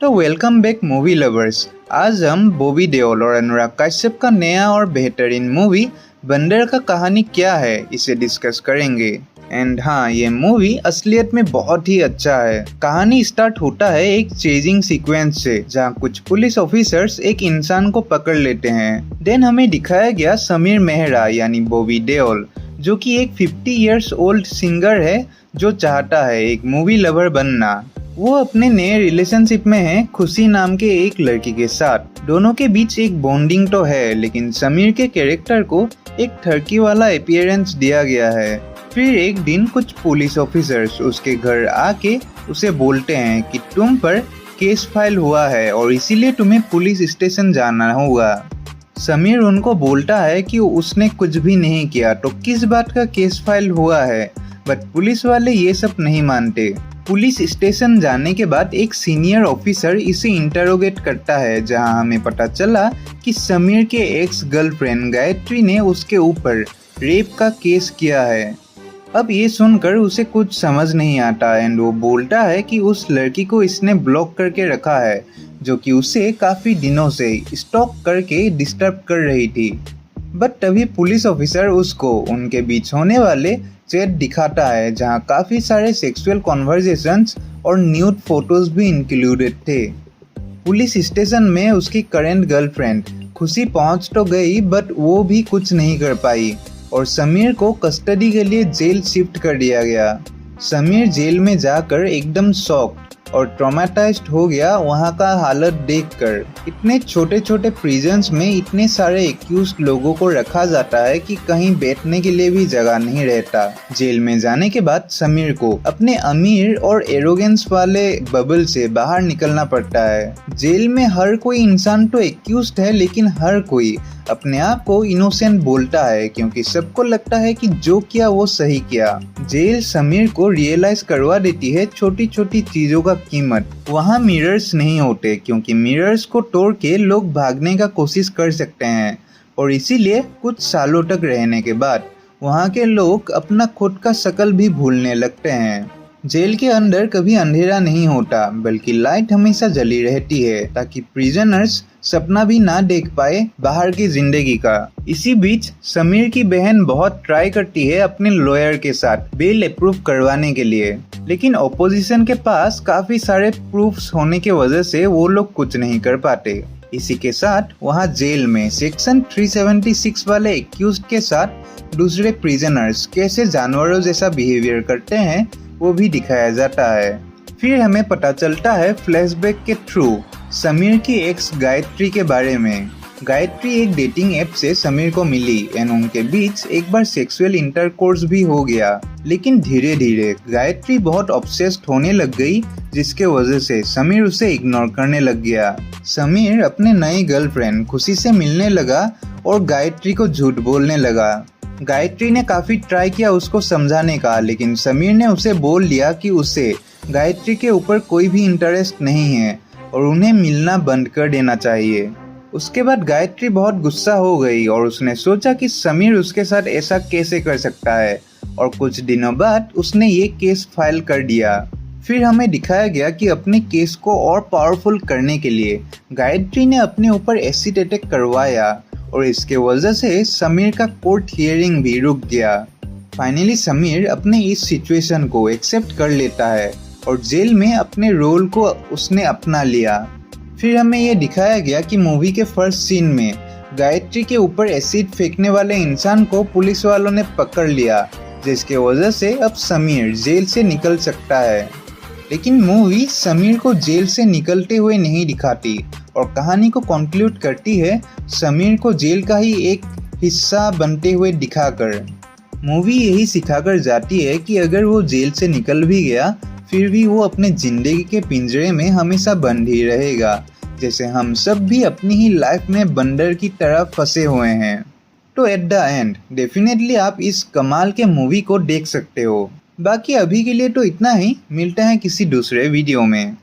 तो welcome back movie lovers. आज हम बॉबी देओल और अनुराग कश्यप का नया और बेहतरीन मूवी बंदर का कहानी क्या है इसे डिस्कस करेंगे। एंड हाँ, ये मूवी असलियत में बहुत ही अच्छा है। कहानी स्टार्ट होता है एक चेजिंग सीक्वेंस से, जहाँ कुछ पुलिस ऑफिसर्स एक इंसान को पकड़ लेते हैं। देन हमें दिखाया गया समीर मेहरा यानी बॉबी देओल, जो कि एक 50 इयर्स ओल्ड सिंगर है जो चाहता है एक मूवी लवर बनना। वो अपने नए रिलेशनशिप में है खुशी नाम के एक लड़की के साथ। दोनों के बीच एक बॉन्डिंग तो है, लेकिन समीर के कैरेक्टर को एक ठरकी वाला अपीयरेंस दिया गया है। फिर एक दिन कुछ पुलिस ऑफिसर्स उसके घर आके उसे बोलते हैं कि तुम पर केस फाइल हुआ है और इसीलिए तुम्हें पुलिस स्टेशन जाना होगा। समीर उनको बोलता है कि उसने कुछ भी नहीं किया, तो किस बात का केस फाइल हुआ है। बट पुलिस वाले ये सब नहीं मानते। पुलिस स्टेशन जाने के बाद एक सीनियर ऑफिसर इसे इंटरोगेट करता है, जहां हमें पता चला कि समीर के एक्स गर्लफ्रेंड गायत्री ने उसके ऊपर रेप का केस किया है। अब ये सुनकर उसे कुछ समझ नहीं आता एंड वो बोलता है कि उस लड़की को इसने ब्लॉक करके रखा है, जो कि उसे काफी दिनों से स्टॉक करके डिस्टर्ब कर रही थी। बट तभी पुलिस ऑफिसर उसको उनके बीच होने वाले चैट दिखाता है, जहां काफी सारे सेक्सुअल कॉन्वर्सेशंस और न्यूड फोटोज भी इंक्लूडेड थे। पुलिस स्टेशन में उसकी करंट गर्लफ्रेंड खुशी पहुंच तो गई, बट वो भी कुछ नहीं कर पाई और समीर को कस्टडी के लिए जेल शिफ्ट कर दिया गया। समीर जेल में जाकर एकदम शॉक्ड और ट्रॉमेटाइज्ड हो गया वहाँ का हालत देखकर। इतने छोटे छोटे प्रिजन्स में इतने सारे एक्यूज्ड लोगों को रखा जाता है कि कहीं बैठने के लिए भी जगह नहीं रहता। जेल में जाने के बाद समीर को अपने अमीर और एरोगेंस वाले बबल से बाहर निकलना पड़ता है। जेल में हर कोई इंसान तो एक्यूज्ड है, लेकिन हर कोई अपने आप को इनोसेंट बोलता है, क्योंकि सबको लगता है कि जो किया वो सही किया। जेल समीर को रियलाइज करवा देती है छोटी छोटी चीजों का कीमत। वहाँ मिरर्स नहीं होते, क्योंकि मिरर्स को तोड़ के लोग भागने का कोशिश कर सकते हैं, और इसीलिए कुछ सालों तक रहने के बाद वहाँ के लोग अपना खुद का शक्ल भी भूलने लगते हैं। जेल के अंदर कभी अंधेरा नहीं होता, बल्कि लाइट हमेशा जली रहती है, ताकि प्रिजनर्स सपना भी ना देख पाए बाहर की जिंदगी का। इसी बीच समीर की बहन बहुत ट्राई करती है अपने लॉयर के साथ बेल अप्रूव करवाने के लिए, लेकिन ऑपोजिशन के पास काफी सारे प्रूफ्स होने की वजह से वो लोग कुछ नहीं कर पाते। इसी के साथ वहाँ जेल में सेक्शन 376 वाले एक्यूज्ड के साथ दूसरे प्रिजनर्स कैसे जानवरों जैसा बिहेवियर करते हैं वो भी दिखाया जाता है। फिर हमें पता चलता है फ्लैशबैक के थ्रू समीर की एक्स गायत्री के बारे में। गायत्री एक डेटिंग ऐप से समीर को मिली एंड उनके बीच एक बार सेक्सुअल इंटरकोर्स भी हो गया, लेकिन धीरे धीरे गायत्री बहुत ऑब्सेस्ड होने लग गई, जिसके वजह से समीर उसे इग्नोर करने लग गया। समीर अपने नई गर्लफ्रेंड खुशी से मिलने लगा और गायत्री को झूठ बोलने लगा। गायत्री ने काफी ट्राई किया उसको समझाने का, लेकिन समीर ने उसे बोल दिया कि उसे गायत्री के ऊपर कोई भी इंटरेस्ट नहीं है और उन्हें मिलना बंद कर देना चाहिए। उसके बाद गायत्री बहुत गुस्सा हो गई और उसने सोचा कि समीर उसके साथ ऐसा कैसे कर सकता है, और कुछ दिनों बाद उसने ये केस फाइल कर दिया। फिर हमें दिखाया गया कि अपने केस को और पावरफुल करने के लिए गायत्री ने अपने ऊपर एसिड अटैक करवाया, और इसके वजह से समीर का कोर्ट हियरिंग भी रुक गया। फाइनली समीर अपने इस सिचुएशन को एक्सेप्ट कर लेता है और जेल में अपने रोल को उसने अपना लिया। फिर हमें ये दिखाया गया कि मूवी के फर्स्ट सीन में गायत्री के ऊपर एसिड फेंकने वाले इंसान को पुलिस वालों ने पकड़ लिया, जिसके वजह से अब समीर जेल से निकल सकता है। लेकिन मूवी समीर को जेल से निकलते हुए नहीं दिखाती और कहानी को कंक्लूड करती है समीर को जेल का ही एक हिस्सा बनते हुए दिखाकर। मूवी यही सिखाकर जाती है कि अगर वो जेल से निकल भी गया, फिर भी वो अपने जिंदगी के पिंजरे में हमेशा बंद ही रहेगा, जैसे हम सब भी अपनी ही लाइफ में बंदर की तरह फंसे हुए हैं। तो एट द एंड डेफिनेटली आप इस कमाल के मूवी को देख सकते हो। बाकी अभी के लिए तो इतना ही, मिलते हैं किसी दूसरे वीडियो में।